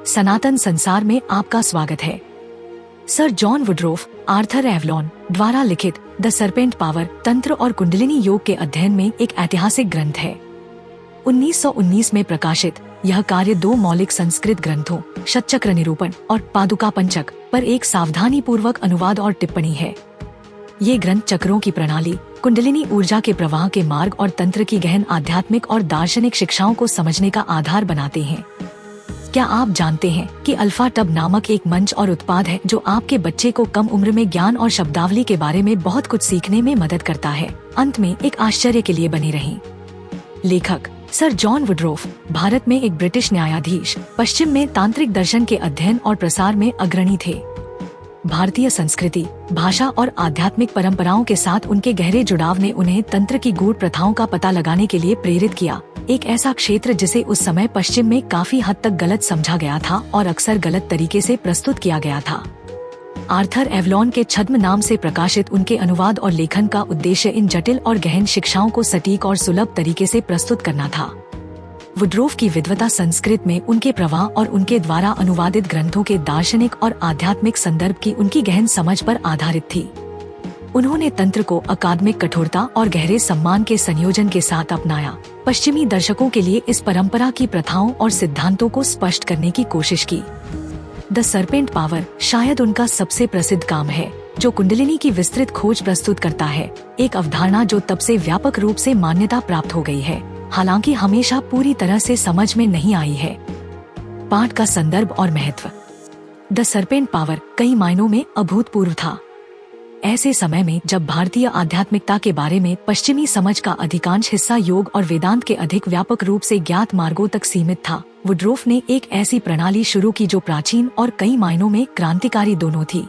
सनातन संसार में आपका स्वागत है। सर जॉन वुडरोफ, आर्थर एवलॉन द्वारा लिखित द सर्पेंट पावर तंत्र और कुंडलिनी योग के अध्ययन में एक ऐतिहासिक ग्रंथ है। 1919 में प्रकाशित यह कार्य 2 मौलिक संस्कृत ग्रंथों षटचक्र निरूपण और पादुका पंचक पर एक सावधानी पूर्वक अनुवाद और टिप्पणी है। ये ग्रंथ चक्रों की प्रणाली, कुंडलिनी ऊर्जा के प्रवाह के मार्ग और तंत्र की गहन आध्यात्मिक और दार्शनिक शिक्षाओं को समझने का आधार बनाते हैं। क्या आप जानते हैं कि अल्फा टब नामक एक मंच और उत्पाद है जो आपके बच्चे को कम उम्र में ज्ञान और शब्दावली के बारे में बहुत कुछ सीखने में मदद करता है। अंत में एक आश्चर्य के लिए बनी रही। लेखक सर जॉन वुडरोफ भारत में एक ब्रिटिश न्यायाधीश, पश्चिम में तांत्रिक दर्शन के अध्ययन और प्रसार में अग्रणी थे। भारतीय संस्कृति, भाषा और आध्यात्मिक परंपराओं के साथ उनके गहरे जुड़ाव ने उन्हें तंत्र की गूढ़ प्रथाओं का पता लगाने के लिए प्रेरित किया, एक ऐसा क्षेत्र जिसे उस समय पश्चिम में काफी हद तक गलत समझा गया था और अक्सर गलत तरीके से प्रस्तुत किया गया था। आर्थर एवलॉन के छद्म नाम से प्रकाशित उनके अनुवाद और लेखन का उद्देश्य इन जटिल और गहन शिक्षाओं को सटीक और सुलभ तरीके से प्रस्तुत करना था। वुडरोफ की विद्वता संस्कृत में उनके प्रवाह और उनके द्वारा अनुवादित ग्रंथों के दार्शनिक और आध्यात्मिक संदर्भ की उनकी गहन समझ पर आधारित थी। उन्होंने तंत्र को अकादमिक कठोरता और गहरे सम्मान के संयोजन के साथ अपनाया, पश्चिमी दर्शकों के लिए इस परंपरा की प्रथाओं और सिद्धांतों को स्पष्ट करने की कोशिश की। द सर्पेंट पावर शायद उनका सबसे प्रसिद्ध काम है, जो कुंडलिनी की विस्तृत खोज प्रस्तुत करता है, एक अवधारणा जो तब से व्यापक रूप से मान्यता प्राप्त हो गई है, हालांकि हमेशा पूरी तरह से समझ में नहीं आई है। पाठ का संदर्भ और महत्व। द सर्पेंट पावर कई मायनों में अभूतपूर्व था। ऐसे समय में जब भारतीय आध्यात्मिकता के बारे में पश्चिमी समझ का अधिकांश हिस्सा योग और वेदांत के अधिक व्यापक रूप से ज्ञात मार्गों तक सीमित था, वुडरोफ ने एक ऐसी प्रणाली शुरू की जो प्राचीन और कई मायनों में क्रांतिकारी दोनों थी।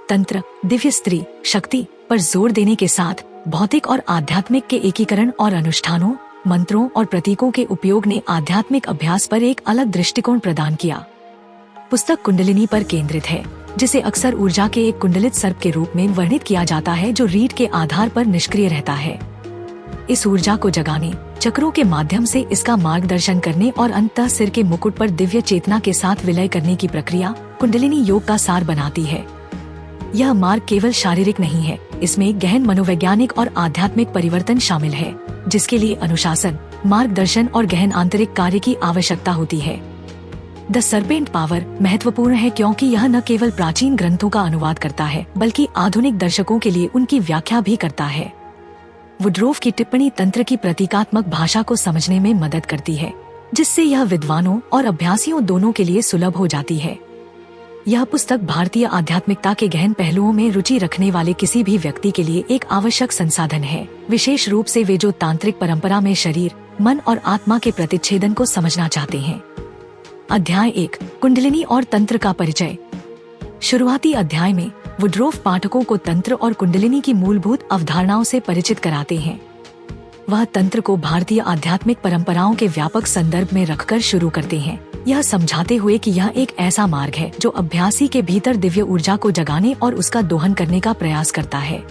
तंत्र, दिव्य स्त्री शक्ति पर जोर देने के साथ भौतिक और आध्यात्मिक के एकीकरण और अनुष्ठानों, मंत्रों और प्रतीकों के उपयोग ने आध्यात्मिक अभ्यास पर एक अलग दृष्टिकोण प्रदान किया। पुस्तक कुंडलिनी पर केंद्रित है, जिसे अक्सर ऊर्जा के एक कुंडलित सर्प के रूप में वर्णित किया जाता है जो रीढ़ के आधार पर निष्क्रिय रहता है। इस ऊर्जा को जगाने, चक्रों के माध्यम से इसका मार्गदर्शन करने और अंततः सिर के मुकुट पर दिव्य चेतना के साथ विलय करने की प्रक्रिया कुंडलिनी योग का सार बनाती है। यह मार्ग केवल शारीरिक नहीं है, इसमें गहन मनोवैज्ञानिक और आध्यात्मिक परिवर्तन शामिल है, जिसके लिए अनुशासन, मार्गदर्शन और गहन आंतरिक कार्य की आवश्यकता होती है। द सर्पेंट पावर महत्वपूर्ण है क्योंकि यह न केवल प्राचीन ग्रंथों का अनुवाद करता है, बल्कि आधुनिक दर्शकों के लिए उनकी व्याख्या भी करता है। वुडरोफ की टिप्पणी तंत्र की प्रतीकात्मक भाषा को समझने में मदद करती है, जिससे यह विद्वानों और अभ्यासियों दोनों के लिए सुलभ हो जाती है। यह पुस्तक भारतीय आध्यात्मिकता के गहन पहलुओं में रुचि रखने वाले किसी भी व्यक्ति के लिए एक आवश्यक संसाधन है, विशेष रूप से वे जो तांत्रिक परंपरा में शरीर, मन और आत्मा के प्रतिच्छेदन को समझना चाहते हैं। अध्याय 1, कुंडलिनी और तंत्र का परिचय। शुरुआती अध्याय में वुडरोफ पाठकों को तंत्र और कुंडलिनी की मूलभूत अवधारणाओं से परिचित कराते हैं। वह तंत्र को भारतीय आध्यात्मिक परंपराओं के व्यापक संदर्भ में रखकर शुरू करते हैं, यह समझाते हुए कि यह एक ऐसा मार्ग है जो अभ्यासी के भीतर दिव्य ऊर्जा को जगाने और उसका दोहन करने का प्रयास करता है।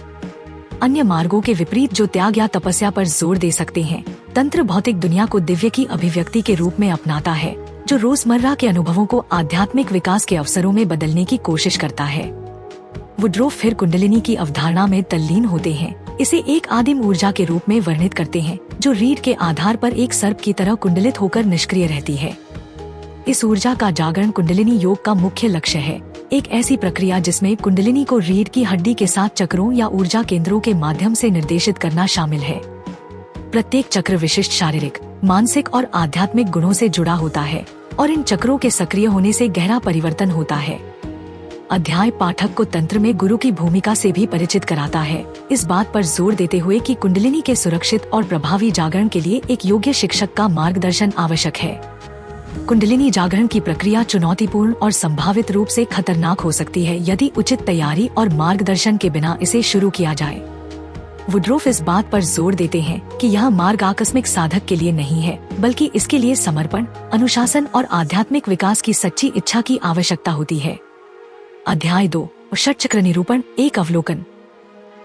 अन्य मार्गों के विपरीत जो त्याग या तपस्या पर जोर दे सकते हैं, तंत्र भौतिक दुनिया को दिव्य की अभिव्यक्ति के रूप में अपनाता है, जो रोजमर्रा के अनुभवों को आध्यात्मिक विकास के अवसरों में बदलने की कोशिश करता है। वुडरोफ फिर कुंडलिनी की अवधारणा में तल्लीन होते हैं, इसे एक आदिम ऊर्जा के रूप में वर्णित करते हैं, जो रीढ़ के आधार पर एक सर्प की तरह कुंडलित होकर निष्क्रिय रहती है। इस ऊर्जा का जागरण कुंडलिनी योग का मुख्य लक्ष्य है, एक ऐसी प्रक्रिया जिसमें कुंडलिनी को रीढ़ की हड्डी के साथ चक्रों या ऊर्जा केंद्रों के माध्यम से निर्देशित करना शामिल है। प्रत्येक चक्र विशिष्ट शारीरिक, मानसिक और आध्यात्मिक गुणों से जुड़ा होता है और इन चक्रों के सक्रिय होने से गहरा परिवर्तन होता है। अध्याय पाठक को तंत्र में गुरु की भूमिका से भी परिचित कराता है, इस बात पर जोर देते हुए कि कुंडलिनी के सुरक्षित और प्रभावी जागरण के लिए एक योग्य शिक्षक का मार्गदर्शन आवश्यक है। कुंडलिनी जागरण की प्रक्रिया चुनौतीपूर्ण और संभावित रूप से खतरनाक हो सकती है यदि उचित तैयारी और मार्गदर्शन के बिना इसे शुरू किया जाए। वुडरोफ इस बात पर जोर देते हैं कि यह मार्ग आकस्मिक साधक के लिए नहीं है, बल्कि इसके लिए समर्पण, अनुशासन और आध्यात्मिक विकास की सच्ची इच्छा की आवश्यकता होती है। अध्याय 2, षटचक्र निरूपण, एक अवलोकन।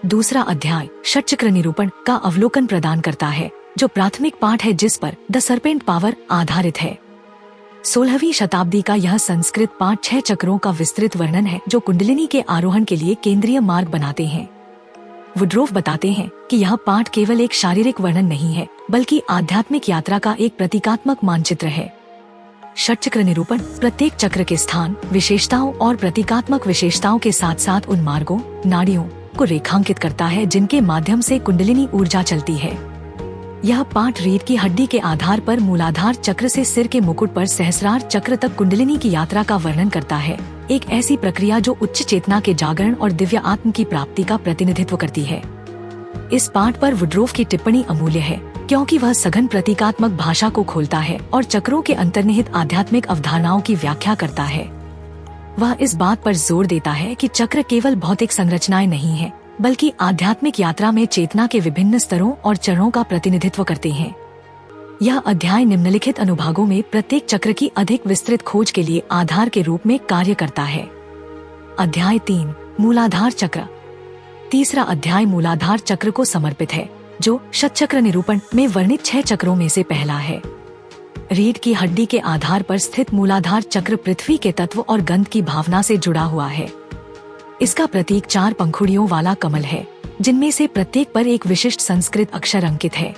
दूसरा अध्याय षटचक्र निरूपण का अवलोकन प्रदान करता है, जो प्राथमिक पाठ है जिस पर द सर्पेंट पावर आधारित है। 16वीं शताब्दी का यह संस्कृत पाठ 6 चक्रों का विस्तृत वर्णन है जो कुंडलिनी के आरोहण के लिए केंद्रीय मार्ग बनाते हैं। वुड्रोफ बताते हैं कि यह पाठ केवल एक शारीरिक वर्णन नहीं है बल्कि आध्यात्मिक यात्रा का एक प्रतीकात्मक मानचित्र है। षटचक्र निरूपण प्रत्येक चक्र के स्थान, विशेषताओं और प्रतीकात्मक विशेषताओं के साथ साथ उन मार्गों, नाड़ियों को रेखांकित करता है जिनके माध्यम से कुंडलिनी ऊर्जा चलती है। यह पाठ रीढ़ की हड्डी के आधार पर मूलाधार चक्र से सिर के मुकुट पर सहस्रार चक्र तक कुंडलिनी की यात्रा का वर्णन करता है, एक ऐसी प्रक्रिया जो उच्च चेतना के जागरण और दिव्य आत्म की प्राप्ति का प्रतिनिधित्व करती है। इस पाठ पर वुड्रोफ की टिप्पणी अमूल्य है क्योंकि वह सघन प्रतीकात्मक भाषा को खोलता है और चक्रों के अंतर्निहित आध्यात्मिक अवधारणाओं की व्याख्या करता है। वह इस बात पर जोर देता है कि चक्र केवल भौतिक संरचनाएं नहीं है बल्कि आध्यात्मिक यात्रा में चेतना के विभिन्न स्तरों और चरणों का प्रतिनिधित्व करते हैं। यह अध्याय निम्नलिखित अनुभागों में प्रत्येक चक्र की अधिक विस्तृत खोज के लिए आधार के रूप में कार्य करता है। अध्याय 3 मूलाधार चक्र। तीसरा अध्याय मूलाधार चक्र को समर्पित है जो षटचक्र निरूपण में वर्णित 6 चक्रों में से पहला है। रीढ़ की हड्डी के आधार पर स्थित मूलाधार चक्र पृथ्वी के तत्व और गंध की भावना से जुड़ा हुआ है। इसका प्रतीक 4 पंखुड़ियों वाला कमल है जिनमें से प्रत्येक पर एक विशिष्ट संस्कृत अक्षर अंकित है।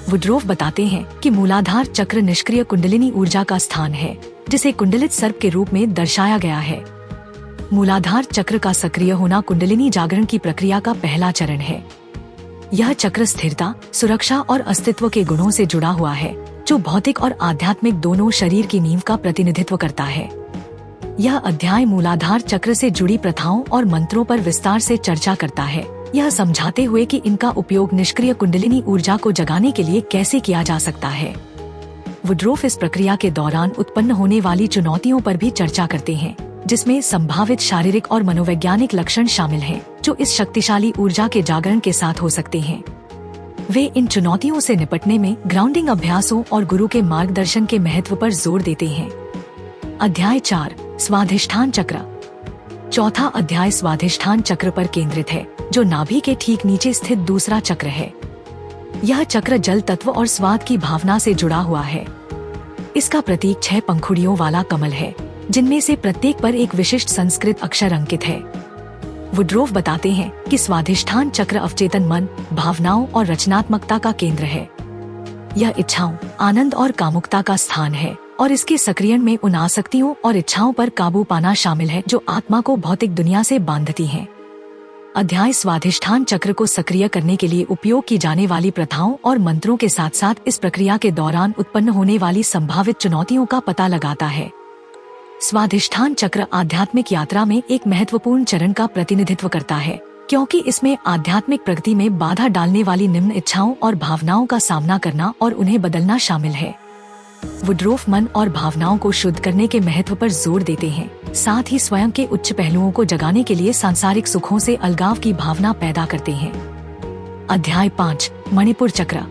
वुड्रोफ बताते हैं कि मूलाधार चक्र निष्क्रिय कुंडलिनी ऊर्जा का स्थान है जिसे कुंडलित सर्प के रूप में दर्शाया गया है। मूलाधार चक्र का सक्रिय होना कुंडलिनी जागरण की प्रक्रिया का पहला चरण है। यह चक्र स्थिरता, सुरक्षा और अस्तित्व के गुणों से जुड़ा हुआ है जो भौतिक और आध्यात्मिक दोनों शरीर की नींव का प्रतिनिधित्व करता है। यह अध्याय मूलाधार चक्र से जुड़ी प्रथाओं और मंत्रों पर विस्तार से चर्चा करता है, यह समझाते हुए कि इनका उपयोग निष्क्रिय कुंडलिनी ऊर्जा को जगाने के लिए कैसे किया जा सकता है। वुड्रोफ इस प्रक्रिया के दौरान उत्पन्न होने वाली चुनौतियों पर भी चर्चा करते हैं जिसमें संभावित शारीरिक और मनोवैज्ञानिक लक्षण शामिल हैं जो इस शक्तिशाली ऊर्जा के जागरण के साथ हो सकते हैं। वे इन चुनौतियों से निपटने में ग्राउंडिंग अभ्यासों और गुरु के मार्गदर्शन के महत्व पर जोर देते हैं। अध्याय 4 स्वाधिष्ठान चक्र। चौथा अध्याय स्वाधिष्ठान चक्र पर केंद्रित है जो नाभि के ठीक नीचे स्थित दूसरा चक्र है। यह चक्र जल तत्व और स्वाद की भावना से जुड़ा हुआ है। इसका प्रतीक 6 पंखुड़ियों वाला कमल है जिनमें से प्रत्येक पर एक विशिष्ट संस्कृत अक्षर अंकित है। वुड्रोफ बताते हैं कि स्वाधिष्ठान चक्र अवचेतन मन, भावनाओं और रचनात्मकता का केंद्र है। यह इच्छाओं, आनंद और कामुकता का स्थान है और इसके सक्रियण में उन आसक्तियों और इच्छाओं पर काबू पाना शामिल है जो आत्मा को भौतिक दुनिया से बांधती हैं। अध्याय स्वाधिष्ठान चक्र को सक्रिय करने के लिए उपयोग की जाने वाली प्रथाओं और मंत्रों के साथ साथ इस प्रक्रिया के दौरान उत्पन्न होने वाली संभावित चुनौतियों का पता लगाता है। स्वाधिष्ठान चक्र आध्यात्मिक यात्रा में एक महत्वपूर्ण चरण का प्रतिनिधित्व करता है क्योंकि इसमें आध्यात्मिक प्रगति में बाधा डालने वाली निम्न इच्छाओं और भावनाओं का सामना करना और उन्हें बदलना शामिल है। वुड्रोफ मन और भावनाओं को शुद्ध करने के महत्व पर जोर देते हैं, साथ ही स्वयं के उच्च पहलुओं को जगाने के लिए सांसारिक सुखों से अलगाव की भावना पैदा करते हैं। अध्याय 5 मणिपुर चक्र।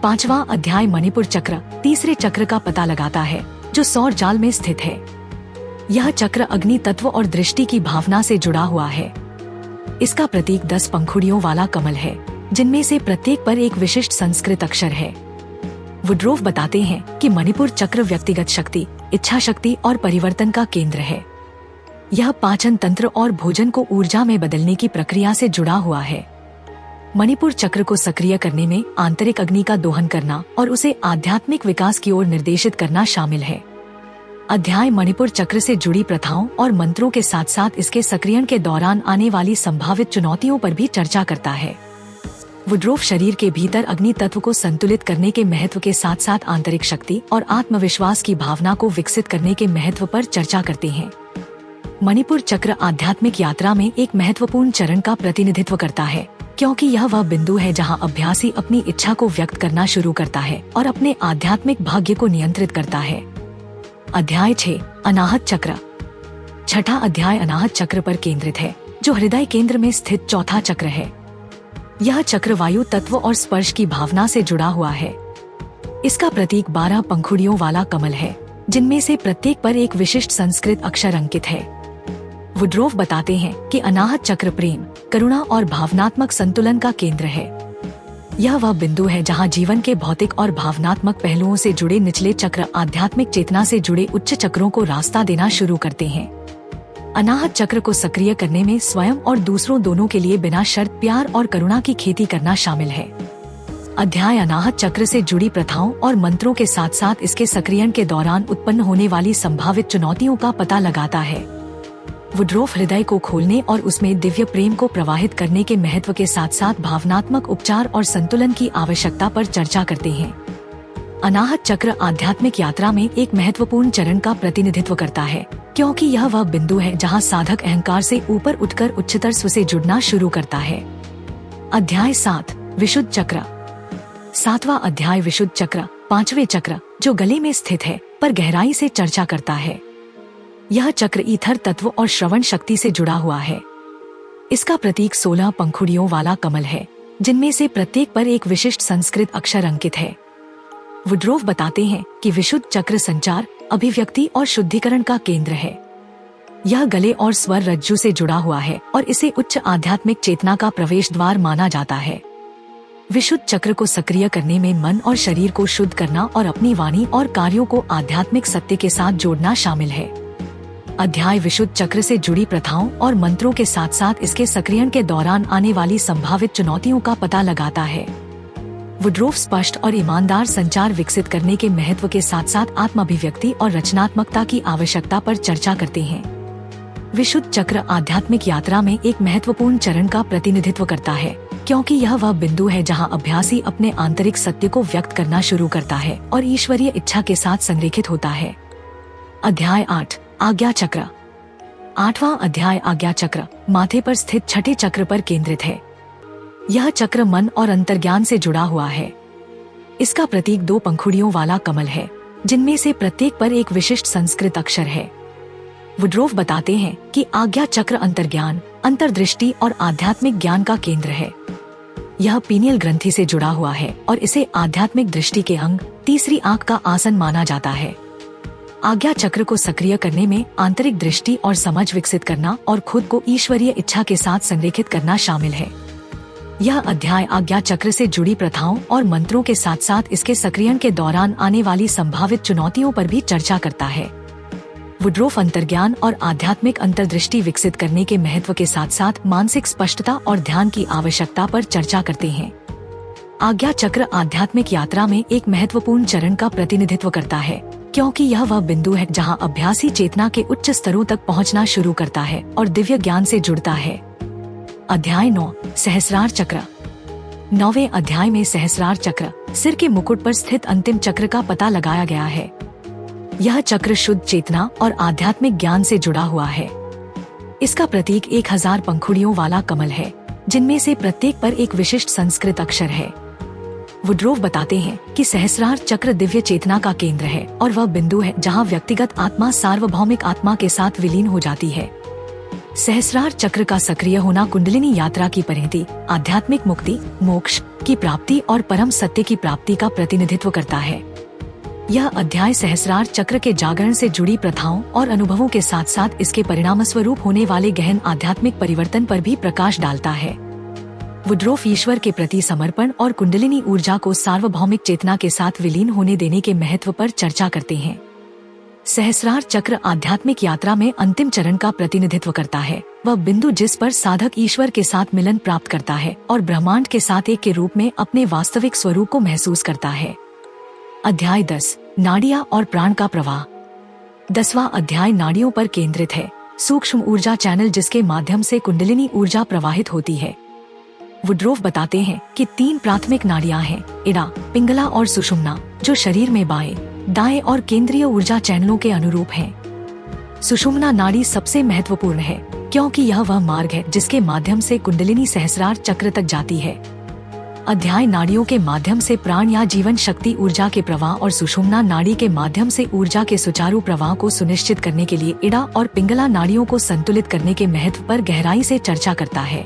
पांचवा अध्याय मणिपुर चक्र तीसरे चक्र का पता लगाता है जो सौर जाल में स्थित है। यह चक्र अग्नि तत्व और दृष्टि की भावना से जुड़ा हुआ है। इसका प्रतीक 10 पंखुड़ियों वाला कमल है जिनमें से प्रत्येक पर एक विशिष्ट संस्कृत अक्षर है। वुड्रोफ बताते हैं कि मणिपुर चक्र व्यक्तिगत शक्ति, इच्छा शक्ति और परिवर्तन का केंद्र है। यह पाचन तंत्र और भोजन को ऊर्जा में बदलने की प्रक्रिया से जुड़ा हुआ है। मणिपुर चक्र को सक्रिय करने में आंतरिक अग्नि का दोहन करना और उसे आध्यात्मिक विकास की ओर निर्देशित करना शामिल है। अध्याय मणिपुर चक्र से जुड़ी प्रथाओं और मंत्रों के साथ साथ इसके सक्रियण के दौरान आने वाली संभावित चुनौतियों पर भी चर्चा करता है। वुड्रोफ शरीर के भीतर अग्नि तत्व को संतुलित करने के महत्व के साथ साथ आंतरिक शक्ति और आत्मविश्वास की भावना को विकसित करने के महत्व पर चर्चा करते हैं। मणिपुर चक्र आध्यात्मिक यात्रा में एक महत्वपूर्ण चरण का प्रतिनिधित्व करता है क्योंकि यह वह बिंदु है जहां अभ्यासी अपनी इच्छा को व्यक्त करना शुरू करता है और अपने आध्यात्मिक भाग्य को नियंत्रित करता है। अध्याय 6 अनाहत चक्र। छठा अध्याय अनाहत चक्र पर केंद्रित है जो हृदय केंद्र में स्थित चौथा चक्र है। यह चक्र वायु तत्व और स्पर्श की भावना से जुड़ा हुआ है। इसका प्रतीक 12 पंखुड़ियों वाला कमल है जिनमें से प्रत्येक पर एक विशिष्ट संस्कृत अक्षर अंकित है। वुड्रोफ बताते हैं कि अनाहत चक्र प्रेम, करुणा और भावनात्मक संतुलन का केंद्र है। यह वह बिंदु है जहां जीवन के भौतिक और भावनात्मक पहलुओं से जुड़े निचले चक्र आध्यात्मिक चेतना से जुड़े उच्च चक्रों को रास्ता देना शुरू करते हैं। अनाहत चक्र को सक्रिय करने में स्वयं और दूसरों दोनों के लिए बिना शर्त प्यार और करुणा की खेती करना शामिल है। अध्याय अनाहत चक्र से जुड़ी प्रथाओं और मंत्रों के साथ साथ इसके सक्रियण के दौरान उत्पन्न होने वाली संभावित चुनौतियों का पता लगाता है। वुड्रोफ हृदय को खोलने और उसमें दिव्य प्रेम को प्रवाहित करने के महत्व के साथ साथ भावनात्मक उपचार और संतुलन की आवश्यकता पर चर्चा करते हैं। अनाहत चक्र आध्यात्मिक यात्रा में एक महत्वपूर्ण चरण का प्रतिनिधित्व करता है, क्योंकि यह वह बिंदु है जहां साधक अहंकार से ऊपर उठकर उच्चतर स्व से जुड़ना शुरू करता है। अध्याय 7 विशुद्ध चक्र। 7वां अध्याय विशुद्ध चक्र, 5वें चक्र, जो गले में स्थित है, पर गहराई से चर्चा करता है। यह चक्र ईथर तत्व और श्रवण शक्ति से जुड़ा हुआ है। इसका प्रतीक 16 पंखुड़ियों वाला कमल है, जिनमें से प्रत्येक पर एक विशिष्ट संस्कृत अक्षर अंकित है। वुड्रोफ बताते हैं कि विशुद्ध चक्र संचार, अभिव्यक्ति और शुद्धिकरण का केंद्र है। यह गले और स्वर रज्जु से जुड़ा हुआ है और इसे उच्च आध्यात्मिक चेतना का प्रवेश द्वार माना जाता है। विशुद्ध चक्र को सक्रिय करने में मन और शरीर को शुद्ध करना और अपनी वाणी और कार्यों को आध्यात्मिक सत्य के साथ जोड़ना शामिल है। अध्याय विशुद्ध चक्र से जुड़ी प्रथाओं और मंत्रों के साथ साथ इसके सक्रियण के दौरान आने वाली संभावित चुनौतियों का पता लगाता है। वुड्रोफ स्पष्ट और ईमानदार संचार विकसित करने के महत्व के साथ साथ आत्म अभिव्यक्ति और रचनात्मकता की आवश्यकता पर चर्चा करते हैं। विशुद्ध चक्र आध्यात्मिक यात्रा में एक महत्वपूर्ण चरण का प्रतिनिधित्व करता है, क्योंकि यह वह बिंदु है जहां अभ्यासी अपने आंतरिक सत्य को व्यक्त करना शुरू करता है और ईश्वरीय इच्छा के साथ संरेखित होता है। अध्याय 8 आज्ञा चक्र। 8वां अध्याय आज्ञा चक्र माथे पर स्थित छठे चक्र पर केंद्रित है। यह चक्र मन और अंतर्ज्ञान से जुड़ा हुआ है। इसका प्रतीक 2 पंखुड़ियों वाला कमल है, जिनमें से प्रत्येक पर एक विशिष्ट संस्कृत अक्षर है। वुड्रोफ बताते हैं कि आज्ञा चक्र अंतर्ज्ञान, अंतर्दृष्टि और आध्यात्मिक ज्ञान का केंद्र है। यह पीनियल ग्रंथि से जुड़ा हुआ है और इसे आध्यात्मिक दृष्टि के अंग, तीसरी आंख का आसन माना जाता है। आज्ञा चक्र को सक्रिय करने में आंतरिक दृष्टि और समझ विकसित करना और खुद को ईश्वरीय इच्छा के साथ संरेखित करना शामिल है। यह अध्याय आज्ञा चक्र से जुड़ी प्रथाओं और मंत्रों के साथ साथ इसके सक्रियण के दौरान आने वाली संभावित चुनौतियों पर भी चर्चा करता है। वुड्रोफ अंतर्ज्ञान और आध्यात्मिक अंतर्दृष्टि विकसित करने के महत्व के साथ साथ मानसिक स्पष्टता और ध्यान की आवश्यकता पर चर्चा करते हैं। आज्ञा चक्र आध्यात्मिक यात्रा में एक महत्वपूर्ण चरण का प्रतिनिधित्व करता है, क्योंकि यह वह बिंदु है जहां अभ्यासी चेतना के उच्च स्तरों तक पहुंचना शुरू करता है और दिव्य ज्ञान से जुड़ता है। अध्याय 9 सहस्रार चक्र। 9वें अध्याय में सहस्रार चक्र, सिर के मुकुट पर स्थित अंतिम चक्र का पता लगाया गया है। यह चक्र शुद्ध चेतना और आध्यात्मिक ज्ञान से जुड़ा हुआ है। इसका प्रतीक 1000 पंखुड़ियों वाला कमल है, जिनमें से प्रत्येक पर एक विशिष्ट संस्कृत अक्षर है। वुड्रोफ बताते हैं कि सहस्रार चक्र दिव्य चेतना का केंद्र है और वह बिंदु है जहां व्यक्तिगत आत्मा सार्वभौमिक आत्मा के साथ विलीन हो जाती है। सहस्रार चक्र का सक्रिय होना कुंडलिनी यात्रा की परिणति, आध्यात्मिक मुक्ति, मोक्ष की प्राप्ति और परम सत्य की प्राप्ति का प्रतिनिधित्व करता है। यह अध्याय सहस्रार चक्र के जागरण से जुड़ी प्रथाओं और अनुभवों के साथ साथ इसके परिणाम स्वरूप होने वाले गहन आध्यात्मिक परिवर्तन पर भी प्रकाश डालता है। वुड्रोफ ईश्वर के प्रति समर्पण और कुंडलिनी ऊर्जा को सार्वभौमिक चेतना के साथ विलीन होने देने के महत्व पर चर्चा करते हैं। सहस्रार चक्र आध्यात्मिक यात्रा में अंतिम चरण का प्रतिनिधित्व करता है, वह बिंदु जिस पर साधक ईश्वर के साथ मिलन प्राप्त करता है और ब्रह्मांड के साथ एक के रूप में अपने वास्तविक स्वरूप को महसूस करता है। अध्याय 10 नाड़ियां और प्राण का प्रवाह। 10वां अध्याय नाड़ियों पर केंद्रित है, सूक्ष्म ऊर्जा चैनल जिसके माध्यम से कुंडलिनी ऊर्जा प्रवाहित होती है। वुड्रोफ बताते हैं कि 3 प्राथमिक नाड़ियां हैं, इड़ा, पिंगला और सुषुम्ना, जो शरीर में बाएं, दाएं और केंद्रीय ऊर्जा चैनलों के अनुरूप हैं। सुषुम्ना नाड़ी सबसे महत्वपूर्ण है, क्योंकि यह वह मार्ग है जिसके माध्यम से कुंडलिनी सहस्रार चक्र तक जाती है। अध्याय नाड़ियों के माध्यम से प्राण या जीवन शक्ति ऊर्जा के प्रवाह और सुषुम्ना नाड़ी के माध्यम से ऊर्जा के सुचारू प्रवाह को सुनिश्चित करने के लिए इड़ा और पिंगला नाड़ियों को संतुलित करने के महत्व पर गहराई से चर्चा करता है।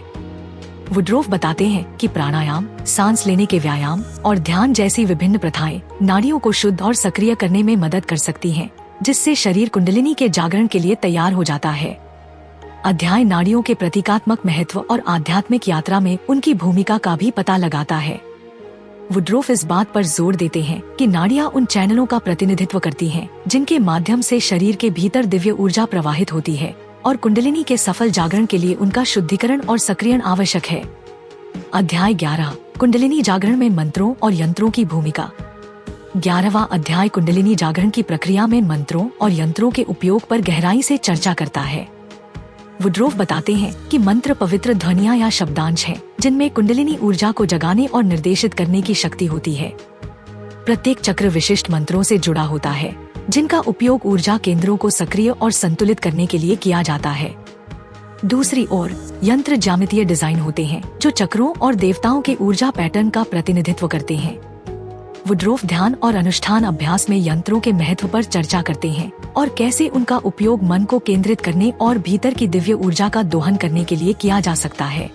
वुड्रोफ बताते हैं कि प्राणायाम, सांस लेने के व्यायाम और ध्यान जैसी विभिन्न प्रथाएं नाड़ियों को शुद्ध और सक्रिय करने में मदद कर सकती हैं, जिससे शरीर कुंडलिनी के जागरण के लिए तैयार हो जाता है। अध्याय नाड़ियों के प्रतीकात्मक महत्व और आध्यात्मिक यात्रा में उनकी भूमिका का भी पता लगाता है। वुड्रोफ इस बात पर जोर देते हैं कि नाड़ियां उन चैनलों का प्रतिनिधित्व करती हैं, जिनके माध्यम से शरीर के भीतर दिव्य ऊर्जा प्रवाहित होती है और कुंडलिनी के सफल जागरण के लिए उनका शुद्धिकरण और सक्रियण आवश्यक है। अध्याय 11 कुंडलिनी जागरण में मंत्रों और यंत्रों की भूमिका। 11वां अध्याय कुंडलिनी जागरण की प्रक्रिया में मंत्रों और यंत्रों के उपयोग पर गहराई से चर्चा करता है। वुड्रोफ बताते हैं कि मंत्र पवित्र ध्वनियां या शब्दांश हैं, जिनमें कुंडलिनी ऊर्जा को जगाने और निर्देशित करने की शक्ति होती है। प्रत्येक चक्र विशिष्ट मंत्रों से जुड़ा होता है, जिनका उपयोग ऊर्जा केंद्रों को सक्रिय और संतुलित करने के लिए किया जाता है। दूसरी ओर यंत्र ज्यामितीय डिजाइन होते हैं, जो चक्रों और देवताओं के ऊर्जा पैटर्न का प्रतिनिधित्व करते हैं। वुड्रोफ ध्यान और अनुष्ठान अभ्यास में यंत्रों के महत्व पर चर्चा करते हैं और कैसे उनका उपयोग मन को केंद्रित करने और भीतर की दिव्य ऊर्जा का दोहन करने के लिए किया जा सकता है।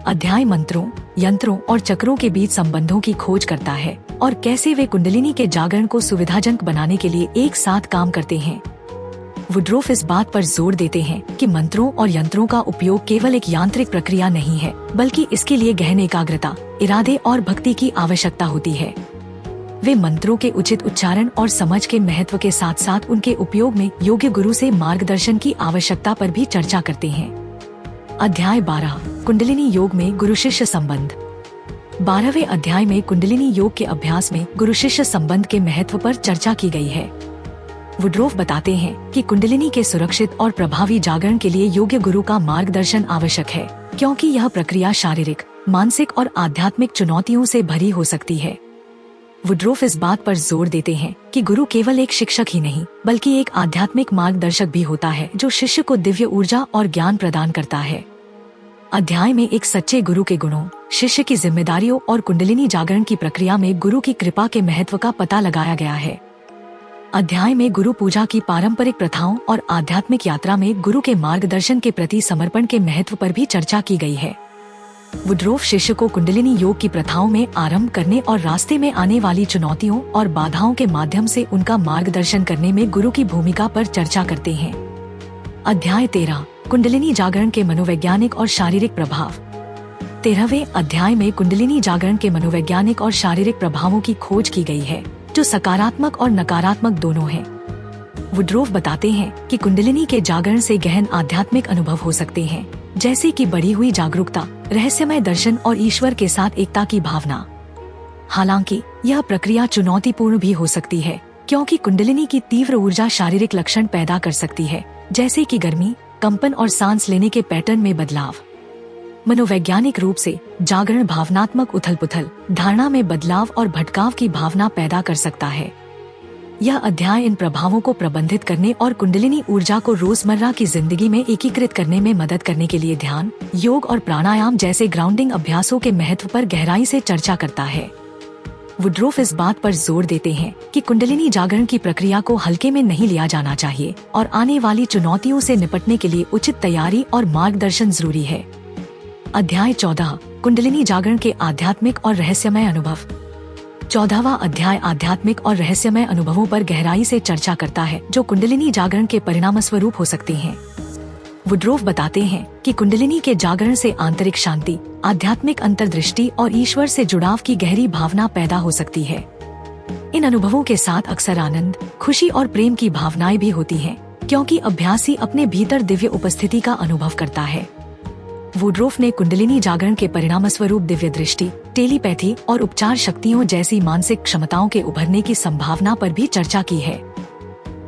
अध्याय मंत्रों, यंत्रों और चक्रों के बीच संबंधों की खोज करता है और कैसे वे कुंडलिनी के जागरण को सुविधाजनक बनाने के लिए एक साथ काम करते हैं। वुड्रोफ इस बात पर जोर देते हैं कि मंत्रों और यंत्रों का उपयोग केवल एक यांत्रिक प्रक्रिया नहीं है, बल्कि इसके लिए गहन एकाग्रता, इरादे और भक्ति की आवश्यकता होती है। वे मंत्रों के उचित उच्चारण और समझ के महत्व के साथ साथ उनके उपयोग में योग्य गुरु से मार्गदर्शन की आवश्यकता पर भी चर्चा करते हैं। अध्याय 12 कुंडलिनी योग में गुरु शिष्य संबंध। 12वें अध्याय में कुंडलिनी योग के अभ्यास में गुरु शिष्य संबंध के महत्व पर चर्चा की गई है। वुड्रोफ बताते हैं कि कुंडलिनी के सुरक्षित और प्रभावी जागरण के लिए योग्य गुरु का मार्गदर्शन आवश्यक है, क्योंकि यह प्रक्रिया शारीरिक, मानसिक और आध्यात्मिक चुनौतियों से भरी हो सकती है। वुड्रोफ इस बात पर जोर देते हैं कि गुरु केवल एक शिक्षक ही नहीं, बल्कि एक आध्यात्मिक मार्गदर्शक भी होता है, जो शिष्य को दिव्य ऊर्जा और ज्ञान प्रदान करता है। अध्याय में एक सच्चे गुरु के गुणों, शिष्य की जिम्मेदारियों और कुंडलिनी जागरण की प्रक्रिया में गुरु की कृपा के महत्व का पता लगाया गया है। अध्याय में गुरु पूजा की पारंपरिक प्रथाओं और आध्यात्मिक यात्रा में गुरु के मार्गदर्शन के प्रति समर्पण के महत्व पर भी चर्चा की गई है। वुड्रोफ शिष्य को कुंडलिनी योग की प्रथाओं में आरंभ करने और रास्ते में आने वाली चुनौतियों और बाधाओं के माध्यम से उनका मार्गदर्शन करने में गुरु की भूमिका पर चर्चा करते हैं। अध्याय 13 कुंडलिनी जागरण के मनोवैज्ञानिक और शारीरिक प्रभाव। 13वें अध्याय में कुंडलिनी जागरण के मनोवैज्ञानिक और शारीरिक प्रभावों की खोज की गई है, जो सकारात्मक और नकारात्मक दोनों हैं। वुड्रोफ बताते हैं कि कुंडलिनी के जागरण से गहन आध्यात्मिक अनुभव हो सकते हैं, जैसे कि बढ़ी हुई जागरूकता, रहस्यमय दर्शन और ईश्वर के साथ एकता की भावना। हालांकि यह प्रक्रिया चुनौतीपूर्ण भी हो सकती है, क्योंकि कुंडलिनी की तीव्र ऊर्जा शारीरिक लक्षण पैदा कर सकती है, जैसे कि गर्मी, कंपन और सांस लेने के पैटर्न में बदलाव। मनोवैज्ञानिक रूप से जागरण भावनात्मक उथल-पुथल, धारणा में बदलाव और भटकाव की भावना पैदा कर सकता है। यह अध्याय इन प्रभावों को प्रबंधित करने और कुंडलिनी ऊर्जा को रोजमर्रा की जिंदगी में एकीकृत करने में मदद करने के लिए ध्यान, योग और प्राणायाम जैसे ग्राउंडिंग अभ्यासों के महत्व पर गहराई से चर्चा करता है। वुड्रोफ इस बात पर जोर देते हैं कि कुंडलिनी जागरण की प्रक्रिया को हल्के में नहीं लिया जाना चाहिए और आने वाली चुनौतियों से निपटने के लिए उचित तैयारी और मार्गदर्शन जरूरी है। अध्याय 14 कुंडलिनी जागरण के आध्यात्मिक और रहस्यमय अनुभव। 14वां अध्याय आध्यात्मिक और रहस्यमय अनुभवों पर गहराई से चर्चा करता है, जो कुंडलिनी जागरण के परिणाम स्वरूप हो सकते हैं। वुड्रोफ बताते हैं कि कुंडलिनी के जागरण से आंतरिक शांति, आध्यात्मिक अंतर्दृष्टि और ईश्वर से जुड़ाव की गहरी भावना पैदा हो सकती है। इन अनुभवों के साथ अक्सर आनंद, खुशी और प्रेम की भावनाएं भी होती हैं, क्योंकि अभ्यासी अपने भीतर दिव्य उपस्थिति का अनुभव करता है। वुड्रोफ ने कुंडलिनी जागरण के परिणाम स्वरूप दिव्य दृष्टि, टेलीपैथी और उपचार शक्तियों जैसी मानसिक क्षमताओं के उभरने की संभावना पर भी चर्चा की है।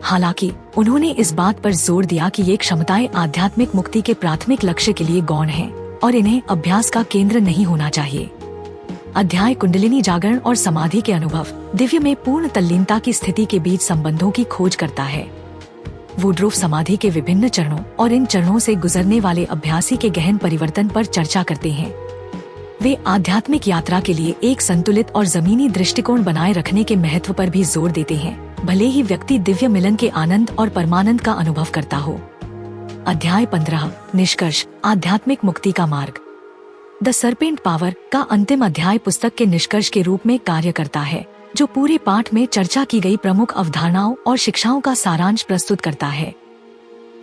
हालांकि उन्होंने इस बात पर जोर दिया कि ये क्षमताएं आध्यात्मिक मुक्ति के प्राथमिक लक्ष्य के लिए गौण हैं और इन्हें अभ्यास का केंद्र नहीं होना चाहिए। अध्याय कुंडलिनी जागरण और समाधि के अनुभव, दिव्य में पूर्ण तल्लीनता की स्थिति के बीच संबंधों की खोज करता है। वुड्रोफ समाधि के विभिन्न चरणों और इन चरणों से गुजरने वाले अभ्यासी के गहन परिवर्तन पर चर्चा करते हैं। वे आध्यात्मिक यात्रा के लिए एक संतुलित और जमीनी दृष्टिकोण बनाए रखने के महत्व पर भी जोर देते हैं, भले ही व्यक्ति दिव्य मिलन के आनंद और परमानंद का अनुभव करता हो। अध्याय 15 निष्कर्ष, आध्यात्मिक मुक्ति का मार्ग। द सर्पेंट पावर का अंतिम अध्याय पुस्तक के निष्कर्ष के रूप में कार्य करता है, जो पूरे पाठ में चर्चा की गई प्रमुख अवधारणाओं और शिक्षाओं का सारांश प्रस्तुत करता है।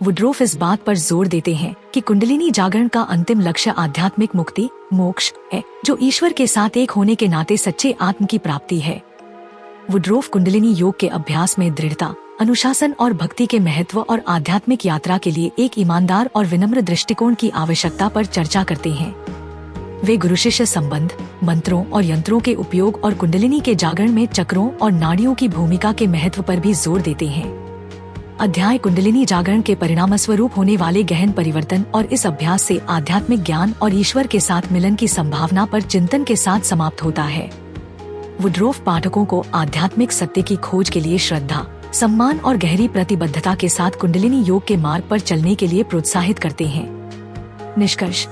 वुड्रोफ इस बात पर जोर देते हैं कि कुंडलिनी जागरण का अंतिम लक्ष्य आध्यात्मिक मुक्ति, मोक्ष है, जो ईश्वर के साथ एक होने के नाते सच्चे आत्म की प्राप्ति है। वुड्रोफ कुंडलिनी योग के अभ्यास में दृढ़ता, अनुशासन और भक्ति के महत्व और आध्यात्मिक यात्रा के लिए एक ईमानदार और विनम्र दृष्टिकोण की आवश्यकता पर चर्चा करते हैं। वे गुरु शिष्य संबंध, मंत्रों और यंत्रों के उपयोग और कुंडलिनी के जागरण में चक्रों और नाड़ियों की भूमिका के महत्व पर भी जोर देते हैं। अध्याय कुंडलिनी जागरण के परिणामस्वरूप होने वाले गहन परिवर्तन और इस अभ्यास से आध्यात्मिक ज्ञान और ईश्वर के साथ मिलन की संभावना पर चिंतन के साथ समाप्त होता है। वुड्रोफ पाठकों को आध्यात्मिक सत्य की खोज के लिए श्रद्धा, सम्मान और गहरी प्रतिबद्धता के साथ कुंडलिनी योग के मार्ग पर चलने के लिए प्रोत्साहित करते हैं। निष्कर्ष: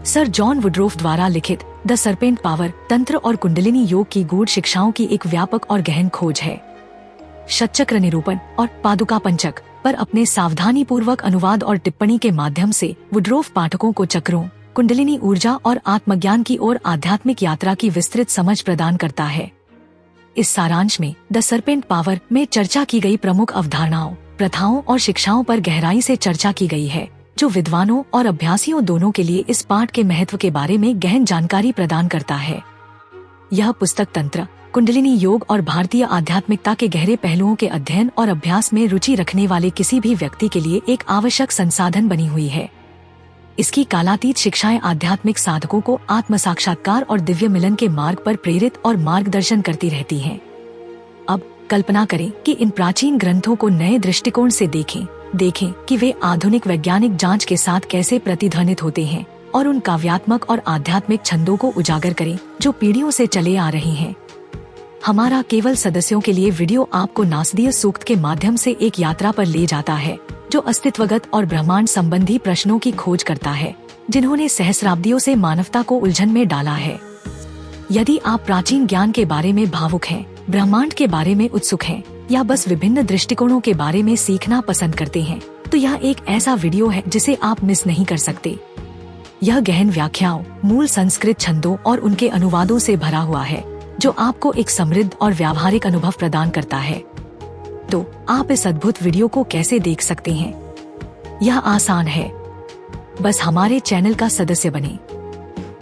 सर जॉन वुड्रोफ द्वारा लिखित द सरपेंट पावर तंत्र और कुंडलिनी योग की गूढ़ शिक्षाओं की एक व्यापक और गहन खोज है। शतचक्र निरूपण और पादुका पंचक पर अपने सावधानी पूर्वक अनुवाद और टिप्पणी के माध्यम से वुड्रोफ पाठकों को चक्रों, कुंडलिनी ऊर्जा और आत्मज्ञान की ओर आध्यात्मिक यात्रा की विस्तृत समझ प्रदान करता है। इस सारांश में द सरपेंट पावर में चर्चा की गई प्रमुख अवधारणाओं, प्रथाओं और शिक्षाओं पर गहराई से चर्चा की गई है, जो विद्वानों और अभ्यासियों दोनों के लिए इस पाठ के महत्व के बारे में गहन जानकारी प्रदान करता है। यह पुस्तक तंत्र, कुंडलिनी योग और भारतीय आध्यात्मिकता के गहरे पहलुओं के अध्ययन और अभ्यास में रुचि रखने वाले किसी भी व्यक्ति के लिए एक आवश्यक संसाधन बनी हुई है। इसकी कालातीत शिक्षाएं आध्यात्मिक साधकों को आत्म साक्षात्कार और दिव्य मिलन के मार्ग पर प्रेरित और मार्गदर्शन करती रहती हैं। अब कल्पना करें कि इन प्राचीन ग्रंथों को नए दृष्टिकोण से देखें कि वे आधुनिक वैज्ञानिक जांच के साथ कैसे प्रतिध्वनित होते हैं और उन काव्यात्मक और आध्यात्मिक छंदों को उजागर करें जो पीढ़ियों से चले आ रहे हैं। हमारा केवल सदस्यों के लिए वीडियो आपको नासदीय सूक्त के माध्यम से एक यात्रा पर ले जाता है, जो अस्तित्वगत और ब्रह्मांड संबंधी प्रश्नों की खोज करता है, जिन्होंने सहस्राब्दियों से मानवता को उलझन में डाला है। यदि आप प्राचीन ज्ञान के बारे में भावुक हैं, ब्रह्मांड के बारे में उत्सुक हैं, या बस विभिन्न दृष्टिकोणों के बारे में सीखना पसंद करते हैं, तो यह एक ऐसा वीडियो है जिसे आप मिस नहीं कर सकते। यह गहन व्याख्याओं, मूल संस्कृत छंदों और उनके अनुवादों से भरा हुआ है, जो आपको एक समृद्ध और व्यावहारिक अनुभव प्रदान करता है। तो आप इस अद्भुत वीडियो को कैसे देख सकते हैं? यह आसान है, बस हमारे चैनल का सदस्य बने।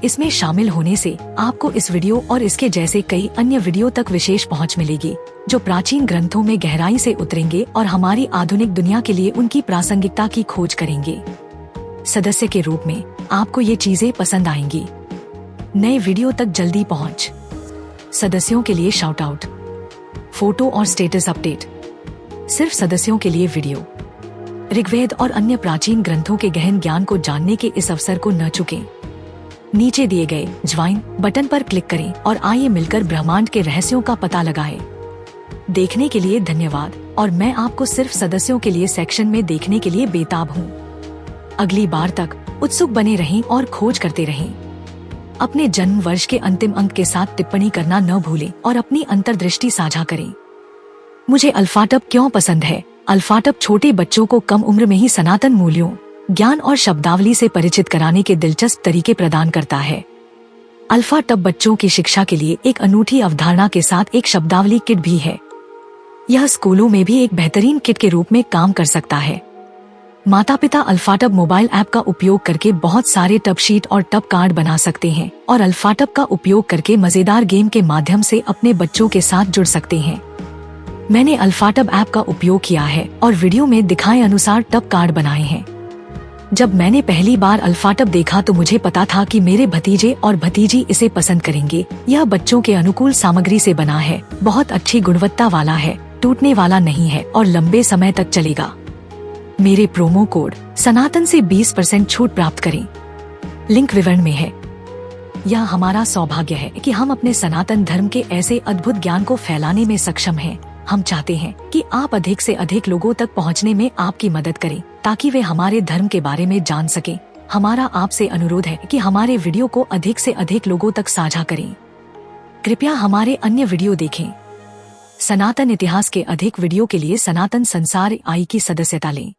इसमें शामिल होने से आपको इस वीडियो और इसके जैसे कई अन्य वीडियो तक विशेष पहुंच मिलेगी, जो प्राचीन ग्रंथों में गहराई से उतरेंगे और हमारी आधुनिक दुनिया के लिए उनकी प्रासंगिकता की खोज करेंगे। सदस्य के रूप में आपको ये चीजें पसंद आएंगी। नए वीडियो तक जल्दी पहुंच, सदस्यों के लिए शाउट आउट, फोटो और स्टेटस अपडेट, सिर्फ सदस्यों के लिए वीडियो। ऋग्वेद और अन्य प्राचीन ग्रंथों के गहन ज्ञान को जानने के इस अवसर को न चुकें। नीचे दिए गए ज्वाइन बटन पर क्लिक करें और आइए मिलकर ब्रह्मांड के रहस्यों का पता लगाएं। देखने के लिए धन्यवाद, और मैं आपको सिर्फ सदस्यों के लिए सेक्शन में देखने के लिए बेताब हूँ। अगली बार तक उत्सुक बने रहें और खोज करते रहें। अपने जन्म वर्ष के अंतिम अंक के साथ टिप्पणी करना न भूलें और अपनी अंतर्दृष्टि साझा करें। मुझे अल्फाटब क्यों पसंद है? अल्फाटब छोटे बच्चों को कम उम्र में ही सनातन मूल्यों, ज्ञान और शब्दावली से परिचित कराने के दिलचस्प तरीके प्रदान करता है। अल्फाटब बच्चों की शिक्षा के लिए एक अनूठी अवधारणा के साथ एक शब्दावली किट भी है। यह स्कूलों में भी एक बेहतरीन किट के रूप में काम कर सकता है। माता पिता अल्फाटब मोबाइल ऐप का उपयोग करके बहुत सारे टब शीट और टब कार्ड बना सकते हैं और अल्फाटब का उपयोग करके मजेदार गेम के माध्यम से अपने बच्चों के साथ जुड़ सकते हैं। मैंने अल्फाटब ऐप का उपयोग किया है और वीडियो में दिखाए अनुसार टब कार्ड बनाए हैं। जब मैंने पहली बार अल्फाटब देखा तो मुझे पता था कि मेरे भतीजे और भतीजी इसे पसंद करेंगे। यह बच्चों के अनुकूल सामग्री से बना है, बहुत अच्छी गुणवत्ता वाला है, टूटने वाला नहीं है और लंबे समय तक चलेगा। मेरे प्रोमो कोड सनातन से 20% छूट प्राप्त करें, लिंक विवरण में है। यह हमारा सौभाग्य है कि हम अपने सनातन धर्म के ऐसे अद्भुत ज्ञान को फैलाने में सक्षम हैं। हम चाहते हैं कि आप अधिक से अधिक लोगों तक पहुंचने में आपकी मदद करें, ताकि वे हमारे धर्म के बारे में जान सकें। हमारा आपसे अनुरोध है कि हमारे वीडियो को अधिक से अधिक लोगों तक साझा करें। कृपया हमारे अन्य वीडियो देखें। सनातन इतिहास के अधिक वीडियो के लिए सनातन संसार आई की सदस्यता लें।